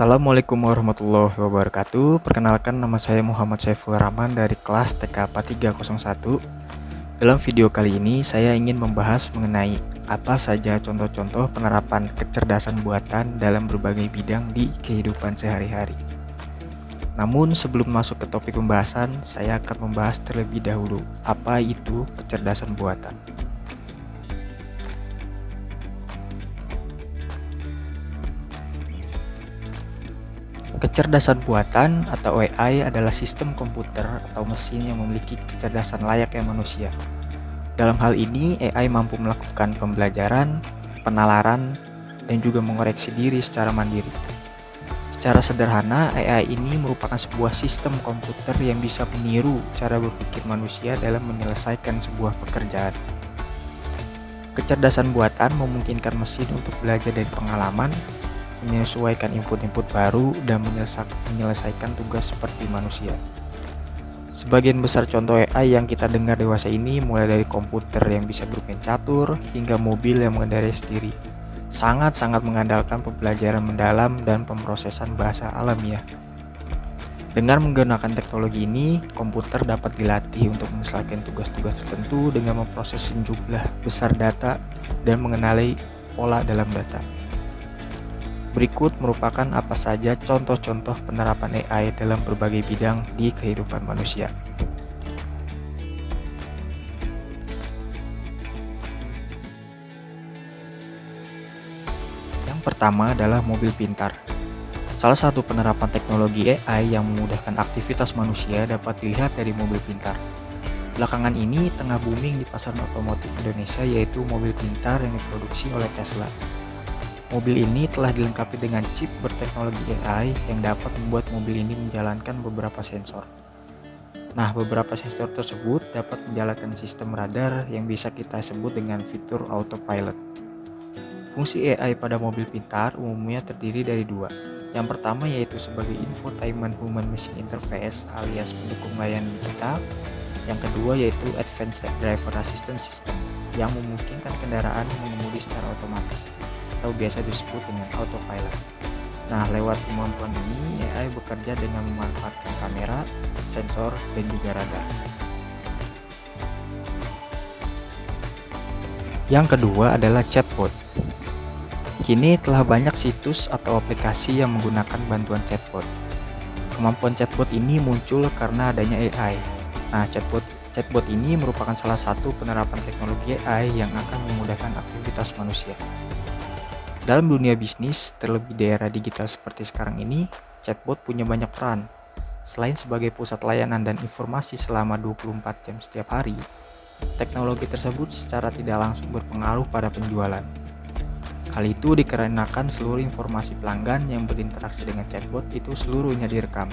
Assalamualaikum warahmatullahi wabarakatuh. Perkenalkan, nama saya Muhammad Saiful Rahman dari kelas TKP 301. Dalam video kali ini saya ingin membahas mengenai apa saja contoh-contoh penerapan kecerdasan buatan dalam berbagai bidang di kehidupan sehari-hari. Namun sebelum masuk ke topik pembahasan, saya akan membahas terlebih dahulu apa itu kecerdasan buatan. Kecerdasan buatan atau AI adalah sistem komputer atau mesin yang memiliki kecerdasan layaknya manusia. Dalam hal ini, AI mampu melakukan pembelajaran, penalaran, dan juga mengoreksi diri secara mandiri. Secara sederhana, AI ini merupakan sebuah sistem komputer yang bisa meniru cara berpikir manusia dalam menyelesaikan sebuah pekerjaan. Kecerdasan buatan memungkinkan mesin untuk belajar dari pengalaman, menyesuaikan input-input baru, dan menyelesaikan tugas seperti manusia. Sebagian besar contoh AI yang kita dengar dewasa ini mulai dari komputer yang bisa bermain catur hingga mobil yang mengendarai sendiri. Sangat-sangat mengandalkan pembelajaran mendalam dan pemrosesan bahasa alamiah. Dengan menggunakan teknologi ini, komputer dapat dilatih untuk menyelesaikan tugas-tugas tertentu dengan memproses sejumlah besar data dan mengenali pola dalam data. Berikut merupakan apa saja contoh-contoh penerapan AI dalam berbagai bidang di kehidupan manusia. Yang pertama adalah mobil pintar. Salah satu penerapan teknologi AI yang memudahkan aktivitas manusia dapat dilihat dari mobil pintar. Belakangan ini tengah booming di pasar otomotif Indonesia, yaitu mobil pintar yang diproduksi oleh Tesla. Mobil ini telah dilengkapi dengan chip berteknologi AI yang dapat membuat mobil ini menjalankan beberapa sensor. Nah, beberapa sensor tersebut dapat menjalankan sistem radar yang bisa kita sebut dengan fitur autopilot. Fungsi AI pada mobil pintar umumnya terdiri dari dua. Yang pertama yaitu sebagai infotainment human machine interface alias pendukung layanan digital. Yang kedua yaitu advanced driver assistance system yang memungkinkan kendaraan mengemudi secara otomatis, atau biasa disebut dengan autopilot. Nah, lewat kemampuan ini, AI bekerja dengan memanfaatkan kamera, sensor, dan juga radar. Yang kedua adalah chatbot. Kini telah banyak situs atau aplikasi yang menggunakan bantuan chatbot. Kemampuan chatbot ini muncul karena adanya AI. Nah, chatbot ini merupakan salah satu penerapan teknologi AI yang akan memudahkan aktivitas manusia. Dalam dunia bisnis, terlebih di era digital seperti sekarang ini, chatbot punya banyak peran. Selain sebagai pusat layanan dan informasi selama 24 jam setiap hari, teknologi tersebut secara tidak langsung berpengaruh pada penjualan. Hal itu dikarenakan seluruh informasi pelanggan yang berinteraksi dengan chatbot itu seluruhnya direkam.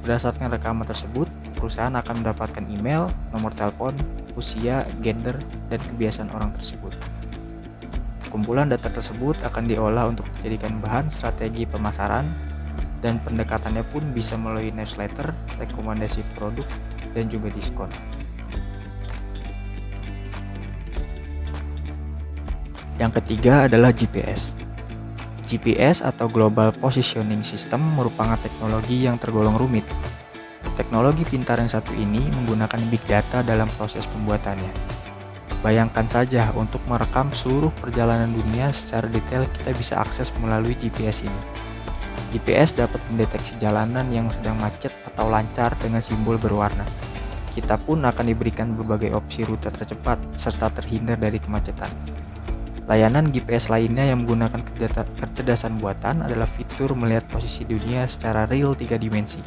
Berdasarkan rekaman tersebut, perusahaan akan mendapatkan email, nomor telepon, usia, gender, dan kebiasaan orang tersebut. Kumpulan data tersebut akan diolah untuk dijadikan bahan strategi pemasaran, dan pendekatannya pun bisa melalui newsletter, rekomendasi produk, dan juga diskon. Yang ketiga adalah GPS. GPS atau Global Positioning System merupakan teknologi yang tergolong rumit. Teknologi pintar yang satu ini menggunakan big data dalam proses pembuatannya. Bayangkan saja, untuk merekam seluruh perjalanan dunia secara detail kita bisa akses melalui GPS ini. GPS dapat mendeteksi jalanan yang sedang macet atau lancar dengan simbol berwarna. Kita pun akan diberikan berbagai opsi rute tercepat serta terhindar dari kemacetan. Layanan GPS lainnya yang menggunakan kecerdasan buatan adalah fitur melihat posisi dunia secara real 3 dimensi.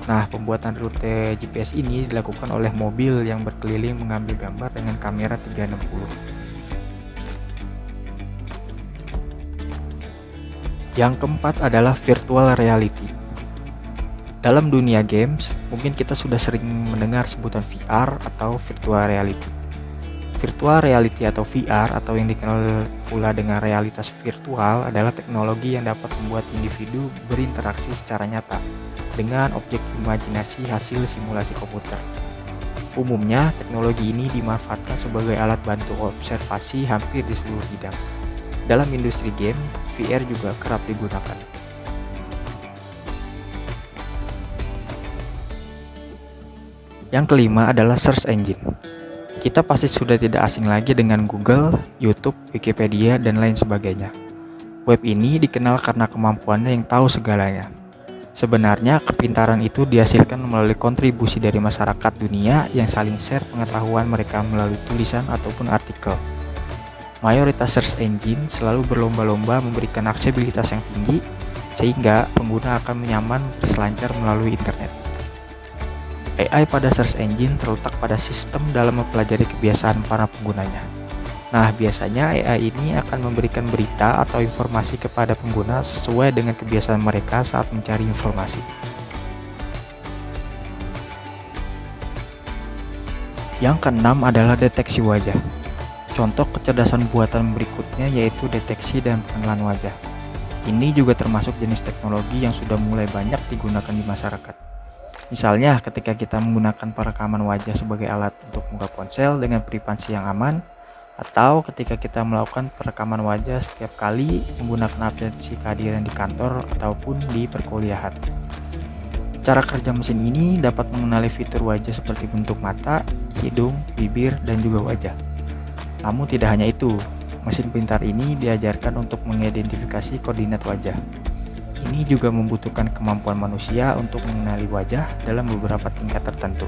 Nah, pembuatan rute GPS ini dilakukan oleh mobil yang berkeliling mengambil gambar dengan kamera 360. Yang keempat adalah virtual reality. Dalam dunia games, mungkin kita sudah sering mendengar sebutan VR atau virtual reality. Virtual reality atau VR atau yang dikenal pula dengan realitas virtual adalah teknologi yang dapat membuat individu berinteraksi secara nyata dengan objek imajinasi hasil simulasi komputer. Umumnya, teknologi ini dimanfaatkan sebagai alat bantu observasi hampir di seluruh bidang. Dalam industri game, VR juga kerap digunakan. Yang kelima adalah search engine. Kita pasti sudah tidak asing lagi dengan Google, YouTube, Wikipedia, dan lain sebagainya. Web ini dikenal karena kemampuannya yang tahu segalanya. Sebenarnya, kepintaran itu dihasilkan melalui kontribusi dari masyarakat dunia yang saling share pengetahuan mereka melalui tulisan ataupun artikel. Mayoritas search engine selalu berlomba-lomba memberikan aksesibilitas yang tinggi, sehingga pengguna akan nyaman berselancar melalui internet. AI pada search engine terletak pada sistem dalam mempelajari kebiasaan para penggunanya. Nah, biasanya AI ini akan memberikan berita atau informasi kepada pengguna sesuai dengan kebiasaan mereka saat mencari informasi. Yang keenam adalah deteksi wajah. Contoh kecerdasan buatan berikutnya yaitu deteksi dan pengenalan wajah. Ini juga termasuk jenis teknologi yang sudah mulai banyak digunakan di masyarakat. Misalnya, ketika kita menggunakan perekaman wajah sebagai alat untuk membuka ponsel dengan privasi yang aman, atau ketika kita melakukan perekaman wajah setiap kali menggunakan aplikasi kehadiran di kantor ataupun di perkuliahan. Cara kerja mesin ini dapat mengenali fitur wajah seperti bentuk mata, hidung, bibir, dan juga wajah. Namun tidak hanya itu, mesin pintar ini diajarkan untuk mengidentifikasi koordinat wajah. Ini juga membutuhkan kemampuan manusia untuk mengenali wajah dalam beberapa tingkat tertentu.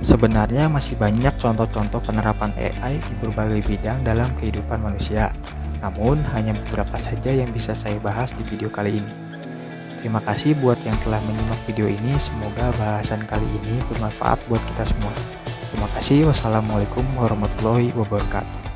Sebenarnya masih banyak contoh-contoh penerapan AI di berbagai bidang dalam kehidupan manusia. Namun hanya beberapa saja yang bisa saya bahas di video kali ini. Terima kasih buat yang telah menyimak video ini. Semoga bahasan kali ini bermanfaat buat kita semua. Terima kasih. Wassalamualaikum warahmatullahi wabarakatuh.